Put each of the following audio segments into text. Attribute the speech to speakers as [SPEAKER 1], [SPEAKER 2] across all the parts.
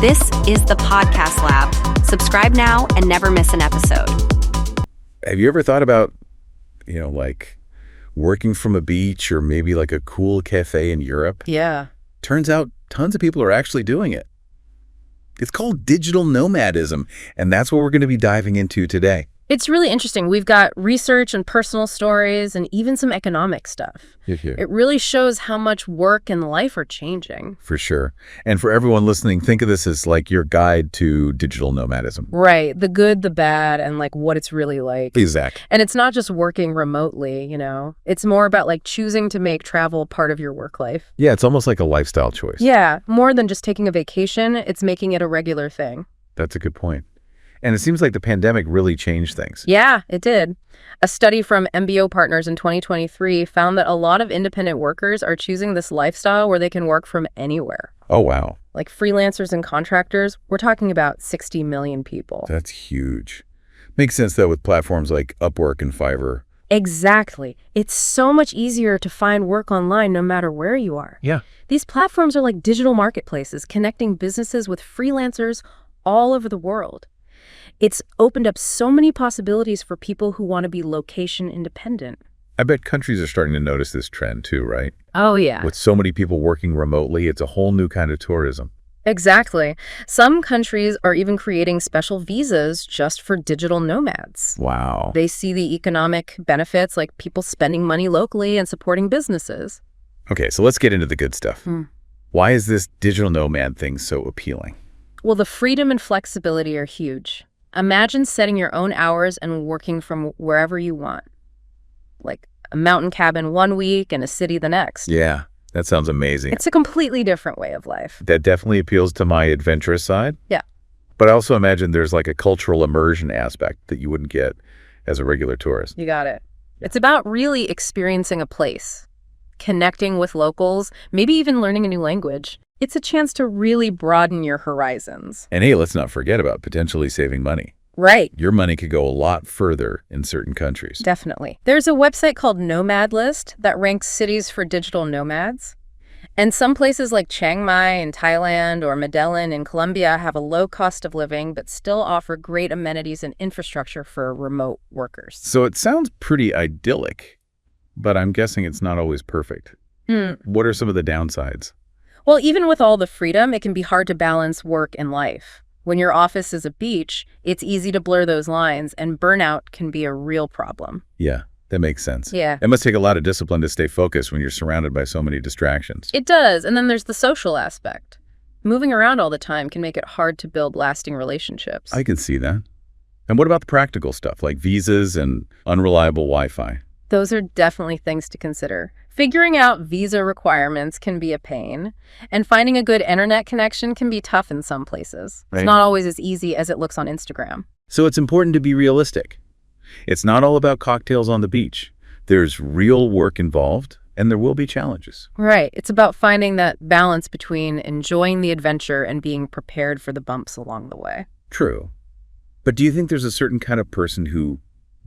[SPEAKER 1] This is the Podcast Lab. Subscribe now and never miss an episode.
[SPEAKER 2] Have you ever thought about, like working from a beach or maybe like a cool cafe in Europe?
[SPEAKER 3] Yeah.
[SPEAKER 2] Turns out tons of people are actually doing it. It's called digital nomadism, and that's what we're going to be diving into today.
[SPEAKER 3] It's really interesting. We've got research and personal stories and even some economic stuff. It really shows how much work and life are changing.
[SPEAKER 2] For sure. And for everyone listening, think of this as like your guide to digital nomadism.
[SPEAKER 3] Right. The good, the bad, and like what it's really like.
[SPEAKER 2] Exactly.
[SPEAKER 3] And it's not just working remotely, It's more about like choosing to make travel part of your work life.
[SPEAKER 2] Yeah, it's almost like a lifestyle choice.
[SPEAKER 3] Yeah. More than just taking a vacation, it's making it a regular thing.
[SPEAKER 2] That's a good point. And it seems like the pandemic really changed things.
[SPEAKER 3] Yeah, it did. A study from MBO Partners in 2023 found that a lot of independent workers are choosing this lifestyle where they can work from anywhere.
[SPEAKER 2] Oh, wow.
[SPEAKER 3] Like freelancers and contractors, we're talking about 60 million people.
[SPEAKER 2] That's huge. Makes sense, though, with platforms like Upwork and Fiverr.
[SPEAKER 3] Exactly. It's so much easier to find work online no matter where you are.
[SPEAKER 2] Yeah.
[SPEAKER 3] These platforms are like digital marketplaces connecting businesses with freelancers all over the world. It's opened up so many possibilities for people who want to be location independent.
[SPEAKER 2] I bet countries are starting to notice this trend too, right?
[SPEAKER 3] Oh, yeah.
[SPEAKER 2] With so many people working remotely, it's a whole new kind of tourism.
[SPEAKER 3] Exactly. Some countries are even creating special visas just for digital nomads.
[SPEAKER 2] Wow.
[SPEAKER 3] They see the economic benefits, like people spending money locally and supporting businesses.
[SPEAKER 2] Okay, so let's get into the good stuff. Why is this digital nomad thing so appealing?
[SPEAKER 3] Well, the freedom and flexibility are huge. Imagine setting your own hours and working from wherever you want. Like a mountain cabin one week and a city the next.
[SPEAKER 2] Yeah, that sounds amazing.
[SPEAKER 3] It's a completely different way of life.
[SPEAKER 2] That definitely appeals to my adventurous side.
[SPEAKER 3] Yeah.
[SPEAKER 2] But I also imagine there's like a cultural immersion aspect that you wouldn't get as a regular tourist.
[SPEAKER 3] You got it. It's about really experiencing a place, connecting with locals, maybe even learning a new language. It's a chance to really broaden your horizons.
[SPEAKER 2] And hey, let's not forget about potentially saving money.
[SPEAKER 3] Right.
[SPEAKER 2] Your money could go a lot further in certain countries.
[SPEAKER 3] Definitely. There's a website called Nomad List that ranks cities for digital nomads. And some places like Chiang Mai in Thailand or Medellin in Colombia have a low cost of living, but still offer great amenities and infrastructure for remote workers.
[SPEAKER 2] So it sounds pretty idyllic, but I'm guessing it's not always perfect. What are some of the downsides?
[SPEAKER 3] Well, even with all the freedom, it can be hard to balance work and life. When your office is a beach, it's easy to blur those lines, and burnout can be a real problem.
[SPEAKER 2] Yeah, that makes sense.
[SPEAKER 3] Yeah.
[SPEAKER 2] It must take a lot of discipline to stay focused when you're surrounded by so many distractions.
[SPEAKER 3] It does, and then there's the social aspect. Moving around all the time can make it hard to build lasting relationships.
[SPEAKER 2] I can see that. And what about the practical stuff, like visas and unreliable Wi-Fi?
[SPEAKER 3] Those are definitely things to consider. Figuring out visa requirements can be a pain, and finding a good internet connection can be tough in some places.
[SPEAKER 2] Right.
[SPEAKER 3] It's not always as easy as it looks on Instagram.
[SPEAKER 2] So it's important to be realistic. It's not all about cocktails on the beach. There's real work involved, and there will be challenges.
[SPEAKER 3] Right. It's about finding that balance between enjoying the adventure and being prepared for the bumps along the way.
[SPEAKER 2] True. But do you think there's a certain kind of person who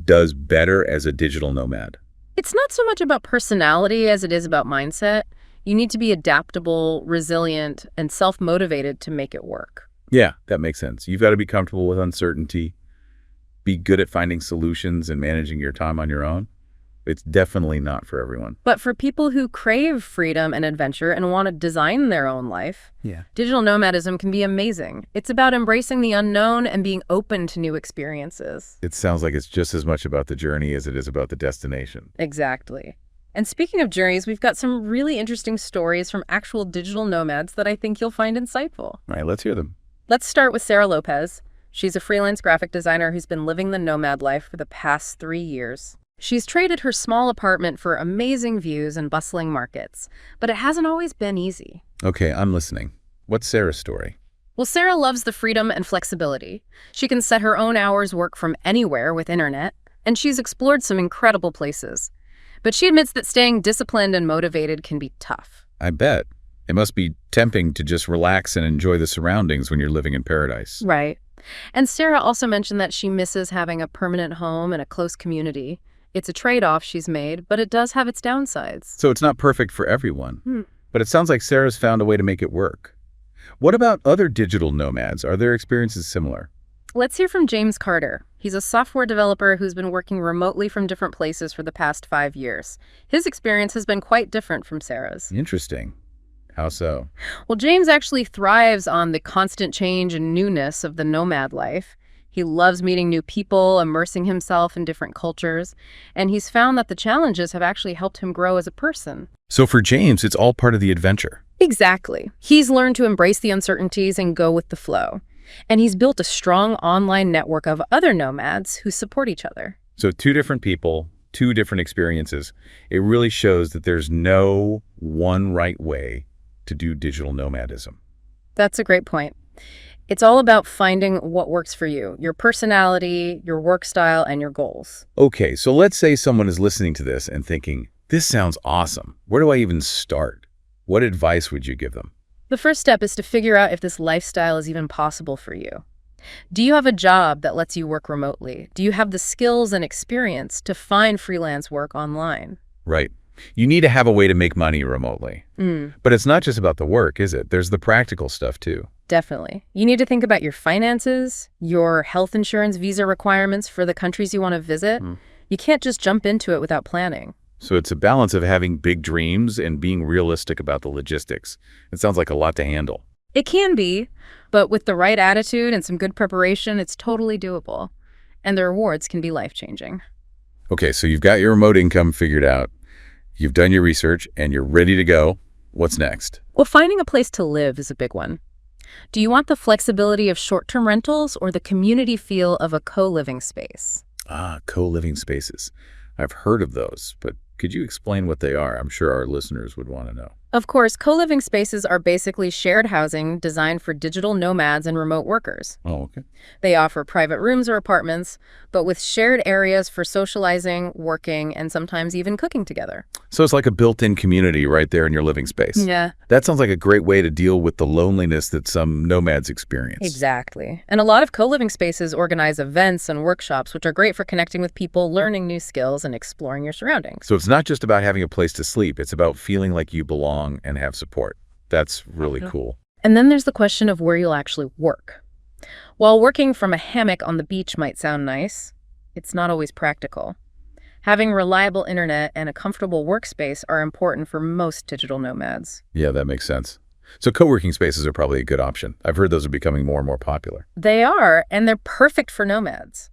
[SPEAKER 2] does better as a digital nomad?
[SPEAKER 3] It's not so much about personality as it is about mindset. You need to be adaptable, resilient, and self-motivated to make it work.
[SPEAKER 2] Yeah, that makes sense. You've got to be comfortable with uncertainty, be good at finding solutions and managing your time on your own. It's definitely not for everyone.
[SPEAKER 3] But for people who crave freedom and adventure and want to design their own life, digital nomadism can be amazing. It's about embracing the unknown and being open to new experiences.
[SPEAKER 2] It sounds like it's just as much about the journey as it is about the destination.
[SPEAKER 3] Exactly. And speaking of journeys, we've got some really interesting stories from actual digital nomads that I think you'll find insightful.
[SPEAKER 2] All right, let's hear them.
[SPEAKER 3] Let's start with Sarah Lopez. She's a freelance graphic designer who's been living the nomad life for the past 3 years. She's traded her small apartment for amazing views and bustling markets, but it hasn't always been easy.
[SPEAKER 2] Okay, I'm listening. What's Sarah's story?
[SPEAKER 3] Well, Sarah loves the freedom and flexibility. She can set her own hours, work from anywhere with internet, and she's explored some incredible places. But she admits that staying disciplined and motivated can be tough.
[SPEAKER 2] I bet. It must be tempting to just relax and enjoy the surroundings when you're living in paradise.
[SPEAKER 3] Right. And Sarah also mentioned that she misses having a permanent home and a close community. It's a trade-off she's made, but it does have its downsides.
[SPEAKER 2] So it's not perfect for everyone. But it sounds like Sarah's found a way to make it work. What about other digital nomads? Are their experiences similar?
[SPEAKER 3] Let's hear from James Carter. He's a software developer who's been working remotely from different places for the past 5 years. His experience has been quite different from Sarah's.
[SPEAKER 2] Interesting. How so?
[SPEAKER 3] Well, James actually thrives on the constant change and newness of the nomad life. He loves meeting new people, immersing himself in different cultures, and he's found that the challenges have actually helped him grow as a person.
[SPEAKER 2] So for James, it's all part of the adventure.
[SPEAKER 3] Exactly. He's learned to embrace the uncertainties and go with the flow. And he's built a strong online network of other nomads who support each other.
[SPEAKER 2] So 2 different people, 2 different experiences. It really shows that there's no one right way to do digital nomadism.
[SPEAKER 3] That's a great point. It's all about finding what works for you, your personality, your work style, and your goals.
[SPEAKER 2] Okay, so let's say someone is listening to this and thinking, this sounds awesome. Where do I even start? What advice would you give them?
[SPEAKER 3] The first step is to figure out if this lifestyle is even possible for you. Do you have a job that lets you work remotely? Do you have the skills and experience to find freelance work online?
[SPEAKER 2] Right. You need to have a way to make money remotely. But it's not just about the work, is it? There's the practical stuff too.
[SPEAKER 3] Definitely. You need to think about your finances, your health insurance visa requirements for the countries you want to visit. You can't just jump into it without planning.
[SPEAKER 2] So it's a balance of having big dreams and being realistic about the logistics. It sounds like a lot to handle.
[SPEAKER 3] It can be, but with the right attitude and some good preparation, it's totally doable. And the rewards can be life-changing.
[SPEAKER 2] Okay, so you've got your remote income figured out. You've done your research and you're ready to go. What's next?
[SPEAKER 3] Well, finding a place to live is a big one. Do you want the flexibility of short-term rentals or the community feel of a co-living space?
[SPEAKER 2] Co-living spaces. I've heard of those, but could you explain what they are? I'm sure our listeners would want to know.
[SPEAKER 3] Of course, co-living spaces are basically shared housing designed for digital nomads and remote workers.
[SPEAKER 2] Oh, okay.
[SPEAKER 3] They offer private rooms or apartments, but with shared areas for socializing, working, and sometimes even cooking together.
[SPEAKER 2] So it's like a built-in community right there in your living space.
[SPEAKER 3] Yeah.
[SPEAKER 2] That sounds like a great way to deal with the loneliness that some nomads experience.
[SPEAKER 3] Exactly. And a lot of co-living spaces organize events and workshops, which are great for connecting with people, learning new skills, and exploring your surroundings.
[SPEAKER 2] So it's not just about having a place to sleep. It's about feeling like you belong and have support. That's really cool.
[SPEAKER 3] And then there's the question of where you'll actually work. While working from a hammock on the beach might sound nice, it's not always practical. Having reliable internet and a comfortable workspace are important for most digital nomads.
[SPEAKER 2] Yeah, that makes sense. So co-working spaces are probably a good option. I've heard those are becoming more and more popular.
[SPEAKER 3] They are, and they're perfect for nomads.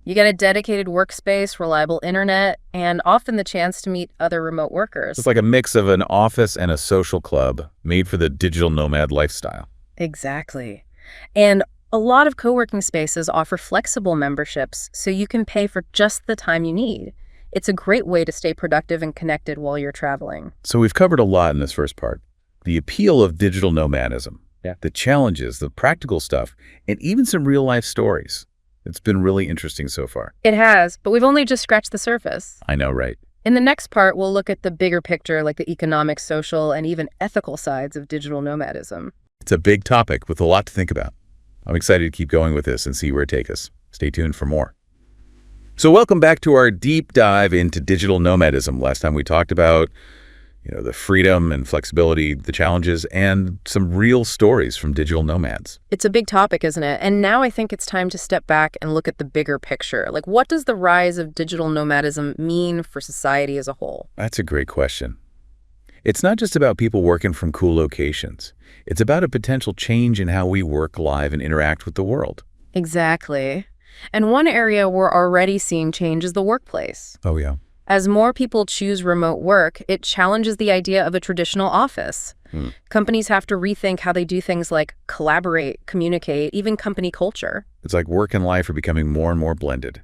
[SPEAKER 3] You get a dedicated workspace, reliable internet, and often the chance to meet other remote workers.
[SPEAKER 2] It's like a mix of an office and a social club made for the digital nomad lifestyle.
[SPEAKER 3] Exactly. And a lot of co-working spaces offer flexible memberships, so you can pay for just the time you need. It's a great way to stay productive and connected while you're traveling.
[SPEAKER 2] So we've covered a lot in this first part. The appeal of digital nomadism, the challenges, the practical stuff, and even some real-life stories. It's been really interesting so far.
[SPEAKER 3] It has, but we've only just scratched the surface.
[SPEAKER 2] I know, right?
[SPEAKER 3] In the next part, we'll look at the bigger picture, like the economic, social, and even ethical sides of digital nomadism.
[SPEAKER 2] It's a big topic with a lot to think about. I'm excited to keep going with this and see where it takes us. Stay tuned for more. So welcome back to our deep dive into digital nomadism. Last time we talked about the freedom and flexibility, the challenges, and some real stories from digital nomads.
[SPEAKER 3] It's a big topic, isn't it? And now I think it's time to step back and look at the bigger picture. Like, what does the rise of digital nomadism mean for society as a whole?
[SPEAKER 2] That's a great question. It's not just about people working from cool locations. It's about a potential change in how we work, live, and interact with the world.
[SPEAKER 3] Exactly. And one area we're already seeing change is the workplace.
[SPEAKER 2] Oh, yeah.
[SPEAKER 3] As more people choose remote work, it challenges the idea of a traditional office. Companies have to rethink how they do things like collaborate, communicate, even company culture.
[SPEAKER 2] It's like work and life are becoming more and more blended.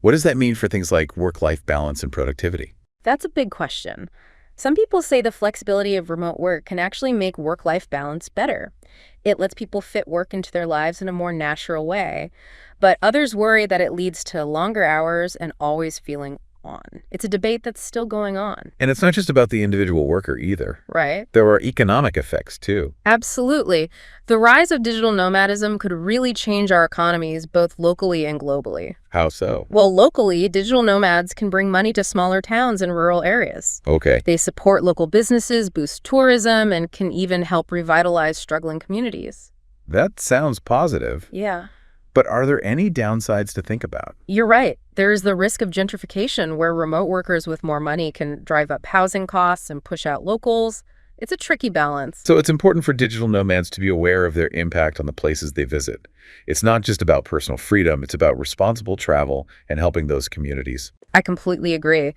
[SPEAKER 2] What does that mean for things like work-life balance and productivity?
[SPEAKER 3] That's a big question. Some people say the flexibility of remote work can actually make work-life balance better. It lets people fit work into their lives in a more natural way. But others worry that it leads to longer hours and always feeling on. It's a debate that's still going on.
[SPEAKER 2] And it's not just about the individual worker either.
[SPEAKER 3] Right.
[SPEAKER 2] There are economic effects too.
[SPEAKER 3] Absolutely. The rise of digital nomadism could really change our economies both locally and globally.
[SPEAKER 2] How so?
[SPEAKER 3] Well, locally, digital nomads can bring money to smaller towns and rural areas.
[SPEAKER 2] Okay.
[SPEAKER 3] They support local businesses, boost tourism, and can even help revitalize struggling communities.
[SPEAKER 2] That sounds positive.
[SPEAKER 3] Yeah.
[SPEAKER 2] But are there any downsides to think about?
[SPEAKER 3] You're right. There is the risk of gentrification where remote workers with more money can drive up housing costs and push out locals. It's a tricky balance.
[SPEAKER 2] So it's important for digital nomads to be aware of their impact on the places they visit. It's not just about personal freedom, it's about responsible travel and helping those communities.
[SPEAKER 3] I completely agree.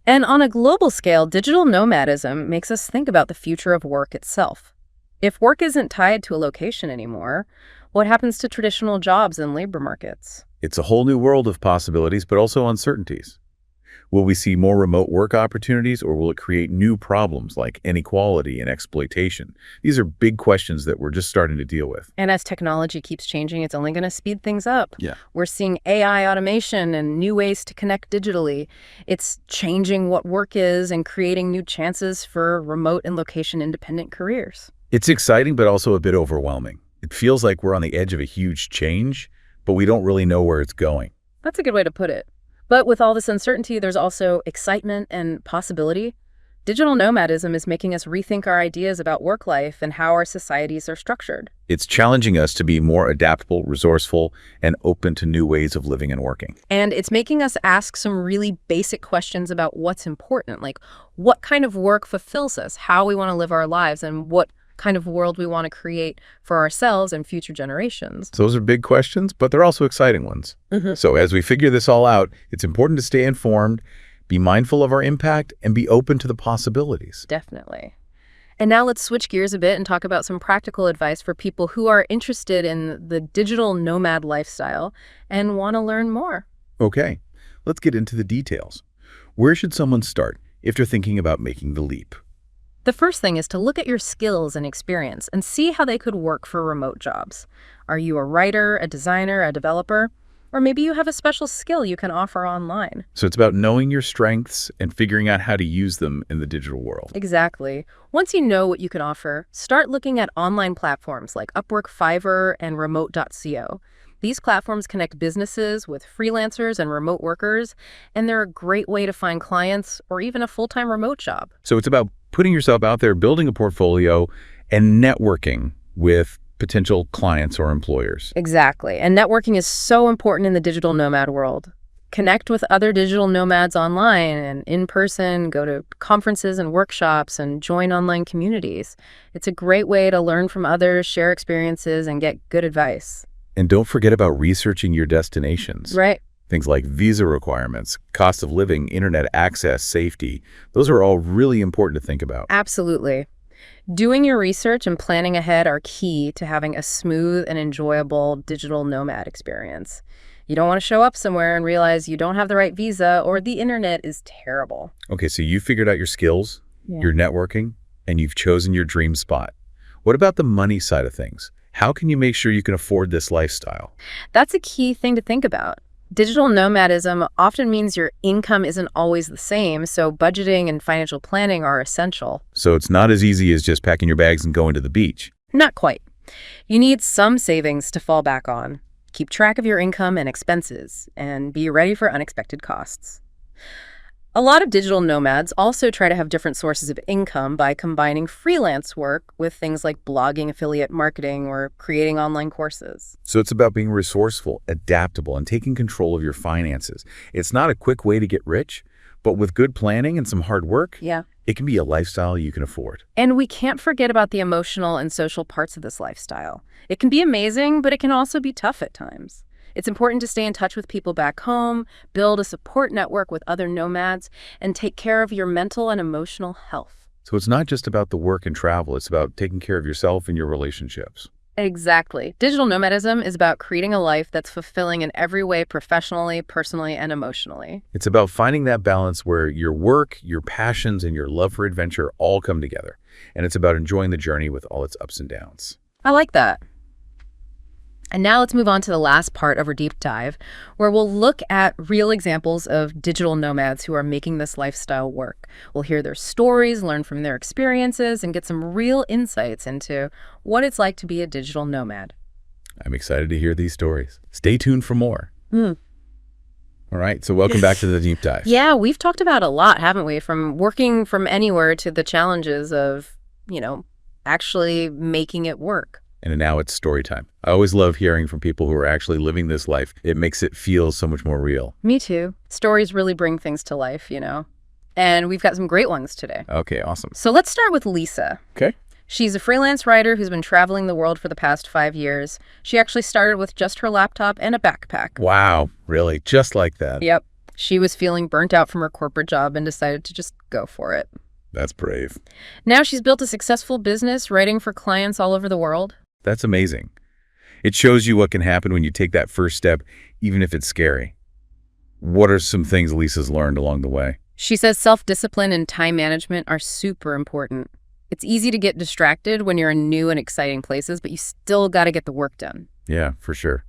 [SPEAKER 3] And on a global scale, digital nomadism makes us think about the future of work itself. If work isn't tied to a location anymore, what happens to traditional jobs and labor markets?
[SPEAKER 2] It's a whole new world of possibilities, but also uncertainties. Will we see more remote work opportunities, or will it create new problems like inequality and exploitation? These are big questions that we're just starting to deal with.
[SPEAKER 3] And as technology keeps changing, it's only going to speed things up.
[SPEAKER 2] Yeah.
[SPEAKER 3] We're seeing AI automation and new ways to connect digitally. It's changing what work is and creating new chances for remote and location-independent careers.
[SPEAKER 2] It's exciting, but also a bit overwhelming. It feels like we're on the edge of a huge change, but we don't really know where it's going.
[SPEAKER 3] That's a good way to put it. But with all this uncertainty, there's also excitement and possibility. Digital nomadism is making us rethink our ideas about work life and how our societies are structured.
[SPEAKER 2] It's challenging us to be more adaptable, resourceful, and open to new ways of living and working.
[SPEAKER 3] And it's making us ask some really basic questions about what's important, like what kind of work fulfills us, how we want to live our lives, and what kind of world we want to create for ourselves and future generations.
[SPEAKER 2] Those are big questions, but they're also exciting ones. So as we figure this all out, it's important to stay informed, be mindful of our impact, and be open to the possibilities.
[SPEAKER 3] Definitely. And now let's switch gears a bit and talk about some practical advice for people who are interested in the digital nomad lifestyle and want to learn more.
[SPEAKER 2] Okay, let's get into the details. Where should someone start if they're thinking about making the leap?
[SPEAKER 3] The first thing is to look at your skills and experience and see how they could work for remote jobs. Are you a writer, a designer, a developer? Or maybe you have a special skill you can offer online.
[SPEAKER 2] So it's about knowing your strengths and figuring out how to use them in the digital world.
[SPEAKER 3] Exactly. Once you know what you can offer, start looking at online platforms like Upwork, Fiverr, and remote.co. These platforms connect businesses with freelancers and remote workers, and they're a great way to find clients or even a full-time remote job.
[SPEAKER 2] So it's about putting yourself out there, building a portfolio, and networking with potential clients or employers.
[SPEAKER 3] Exactly. And networking is so important in the digital nomad world. Connect with other digital nomads online and in person, go to conferences and workshops, and join online communities. It's a great way to learn from others, share experiences, and get good advice.
[SPEAKER 2] And don't forget about researching your destinations.
[SPEAKER 3] Right.
[SPEAKER 2] Things like visa requirements, cost of living, internet access, safety. Those are all really important to think about.
[SPEAKER 3] Absolutely. Doing your research and planning ahead are key to having a smooth and enjoyable digital nomad experience. You don't want to show up somewhere and realize you don't have the right visa or the internet is terrible.
[SPEAKER 2] Okay, so you figured out your skills, your networking, and you've chosen your dream spot. What about the money side of things? How can you make sure you can afford this lifestyle?
[SPEAKER 3] That's a key thing to think about. Digital nomadism often means your income isn't always the same, so budgeting and financial planning are essential.
[SPEAKER 2] So it's not as easy as just packing your bags and going to the beach.
[SPEAKER 3] Not quite. You need some savings to fall back on. Keep track of your income and expenses, and be ready for unexpected costs. A lot of digital nomads also try to have different sources of income by combining freelance work with things like blogging, affiliate marketing, or creating online courses.
[SPEAKER 2] So it's about being resourceful, adaptable, and taking control of your finances. It's not a quick way to get rich, but with good planning and some hard work, it can be a lifestyle you can afford.
[SPEAKER 3] And we can't forget about the emotional and social parts of this lifestyle. It can be amazing, but it can also be tough at times. It's important to stay in touch with people back home, build a support network with other nomads, and take care of your mental and emotional health.
[SPEAKER 2] So it's not just about the work and travel, it's about taking care of yourself and your relationships.
[SPEAKER 3] Exactly. Digital nomadism is about creating a life that's fulfilling in every way, professionally, personally, and emotionally.
[SPEAKER 2] It's about finding that balance where your work, your passions, and your love for adventure all come together. And it's about enjoying the journey with all its ups and downs.
[SPEAKER 3] I like that. And now let's move on to the last part of our deep dive, where we'll look at real examples of digital nomads who are making this lifestyle work. We'll hear their stories, learn from their experiences, and get some real insights into what it's like to be a digital nomad.
[SPEAKER 2] I'm excited to hear these stories. Stay tuned for more.
[SPEAKER 3] Mm.
[SPEAKER 2] All right, so welcome back to the deep dive.
[SPEAKER 3] Yeah, we've talked about a lot, haven't we? From working from anywhere to the challenges of, actually making it work.
[SPEAKER 2] And now it's story time. I always love hearing from people who are actually living this life. It makes it feel so much more real.
[SPEAKER 3] Me too. Stories really bring things to life, And we've got some great ones today.
[SPEAKER 2] Okay, awesome.
[SPEAKER 3] So let's start with Lisa.
[SPEAKER 2] Okay.
[SPEAKER 3] She's a freelance writer who's been traveling the world for the past 5 years. She actually started with just her laptop and a backpack.
[SPEAKER 2] Wow, really? Just like that?
[SPEAKER 3] Yep. She was feeling burnt out from her corporate job and decided to just go for it.
[SPEAKER 2] That's brave.
[SPEAKER 3] Now she's built a successful business writing for clients all over the world.
[SPEAKER 2] That's amazing. It shows you what can happen when you take that first step, even if it's scary. What are some things Lisa's learned along the way?
[SPEAKER 3] She says self-discipline and time management are super important. It's easy to get distracted when you're in new and exciting places, but you still got to get the work done.
[SPEAKER 2] Yeah, for sure.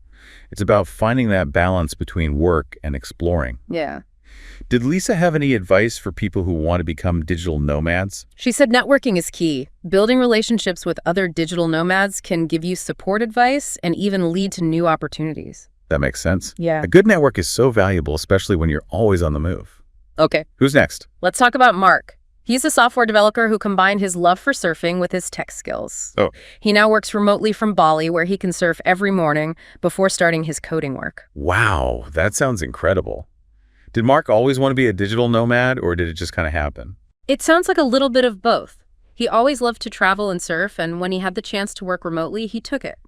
[SPEAKER 2] It's about finding that balance between work and exploring.
[SPEAKER 3] Yeah.
[SPEAKER 2] Did Lisa have any advice for people who want to become digital nomads?
[SPEAKER 3] She said networking is key. Building relationships with other digital nomads can give you support advice and even lead to new opportunities.
[SPEAKER 2] That makes sense.
[SPEAKER 3] Yeah.
[SPEAKER 2] A good network is so valuable, especially when you're always on the move.
[SPEAKER 3] Okay.
[SPEAKER 2] Who's next?
[SPEAKER 3] Let's talk about Mark. He's a software developer who combined his love for surfing with his tech skills.
[SPEAKER 2] Oh.
[SPEAKER 3] He now works remotely from Bali, where he can surf every morning before starting his coding work.
[SPEAKER 2] Wow, that sounds incredible. Did Mark always want to be a digital nomad, or did it just kind of happen?
[SPEAKER 3] It sounds like a little bit of both. He always loved to travel and surf, and when he had the chance to work remotely, he took it.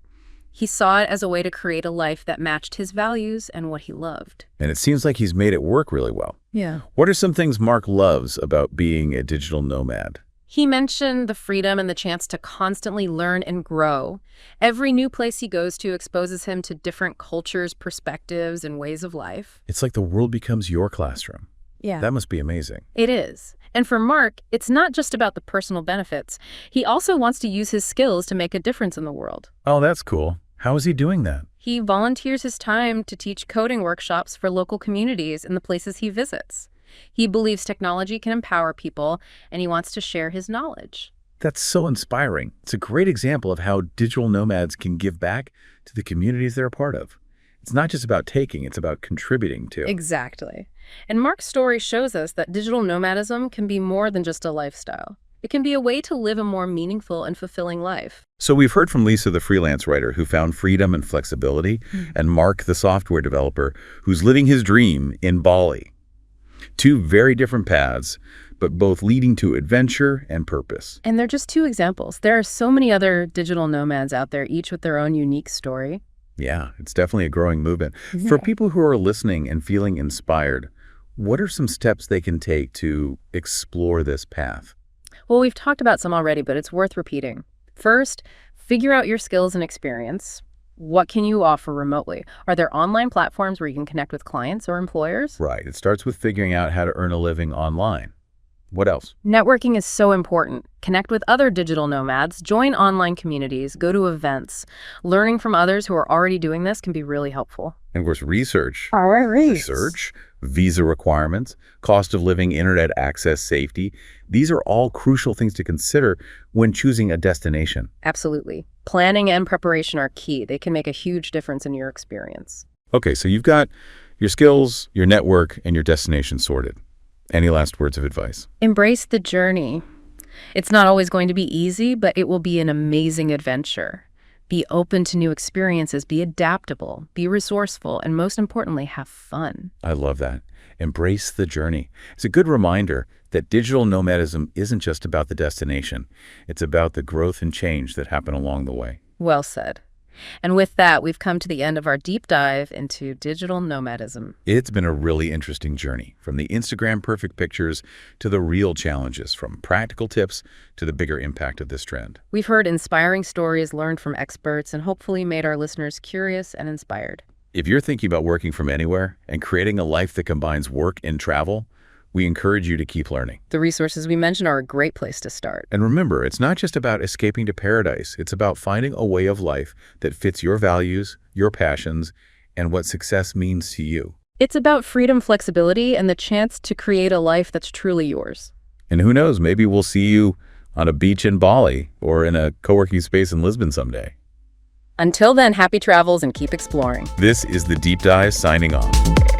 [SPEAKER 3] He saw it as a way to create a life that matched his values and what he loved.
[SPEAKER 2] And it seems like he's made it work really well.
[SPEAKER 3] Yeah.
[SPEAKER 2] What are some things Mark loves about being a digital nomad?
[SPEAKER 3] He mentioned the freedom and the chance to constantly learn and grow. Every new place he goes to exposes him to different cultures, perspectives, and ways of life.
[SPEAKER 2] It's like the world becomes your classroom.
[SPEAKER 3] Yeah.
[SPEAKER 2] That must be amazing.
[SPEAKER 3] It is. And for Mark, it's not just about the personal benefits. He also wants to use his skills to make a difference in the world.
[SPEAKER 2] Oh, that's cool. How is he doing that?
[SPEAKER 3] He volunteers his time to teach coding workshops for local communities in the places he visits. He believes technology can empower people, and he wants to share his knowledge.
[SPEAKER 2] That's so inspiring. It's a great example of how digital nomads can give back to the communities they're a part of. It's not just about taking, it's about contributing to.
[SPEAKER 3] Exactly. And Mark's story shows us that digital nomadism can be more than just a lifestyle. It can be a way to live a more meaningful and fulfilling life.
[SPEAKER 2] So we've heard from Lisa, the freelance writer, who found freedom and flexibility, and Mark, the software developer, who's living his dream in Bali. Two very different paths, but both leading to adventure and purpose.
[SPEAKER 3] And they're just two examples. There are so many other digital nomads out there, each with their own unique story.
[SPEAKER 2] Yeah, it's definitely a growing movement. For people who are listening and feeling inspired, what are some steps they can take to explore this path?
[SPEAKER 3] Well, we've talked about some already, but it's worth repeating. First, figure out your skills and experience. What can you offer remotely? Are there online platforms where you can connect with clients or employers?
[SPEAKER 2] Right. It starts with figuring out how to earn a living online. What else?
[SPEAKER 3] Networking is so important. Connect with other digital nomads, join online communities, go to events. Learning from others who are already doing this can be really helpful.
[SPEAKER 2] And of course, research.
[SPEAKER 3] All right,
[SPEAKER 2] Research, visa requirements, cost of living, internet access, safety. These are all crucial things to consider when choosing a destination.
[SPEAKER 3] Absolutely. Planning and preparation are key. They can make a huge difference in your experience.
[SPEAKER 2] Okay, so you've got your skills, your network, and your destination sorted. Any last words of advice?
[SPEAKER 3] Embrace the journey. It's not always going to be easy, but it will be an amazing adventure. Be open to new experiences, be adaptable, be resourceful, and most importantly, have fun.
[SPEAKER 2] I love that. Embrace the journey. It's a good reminder that digital nomadism isn't just about the destination. It's about the growth and change that happen along the way.
[SPEAKER 3] Well said. And with that, we've come to the end of our deep dive into digital nomadism.
[SPEAKER 2] It's been a really interesting journey, from the Instagram perfect pictures to the real challenges, from practical tips to the bigger impact of this trend.
[SPEAKER 3] We've heard inspiring stories learned from experts and hopefully made our listeners curious and inspired.
[SPEAKER 2] If you're thinking about working from anywhere and creating a life that combines work and travel, we encourage you to keep learning.
[SPEAKER 3] The resources we mentioned are a great place to start.
[SPEAKER 2] And remember, it's not just about escaping to paradise. It's about finding a way of life that fits your values, your passions, and what success means to you.
[SPEAKER 3] It's about freedom, flexibility, and the chance to create a life that's truly yours.
[SPEAKER 2] And who knows, maybe we'll see you on a beach in Bali or in a co-working space in Lisbon someday.
[SPEAKER 3] Until then, happy travels and keep exploring.
[SPEAKER 2] This is The Deep Dive signing off.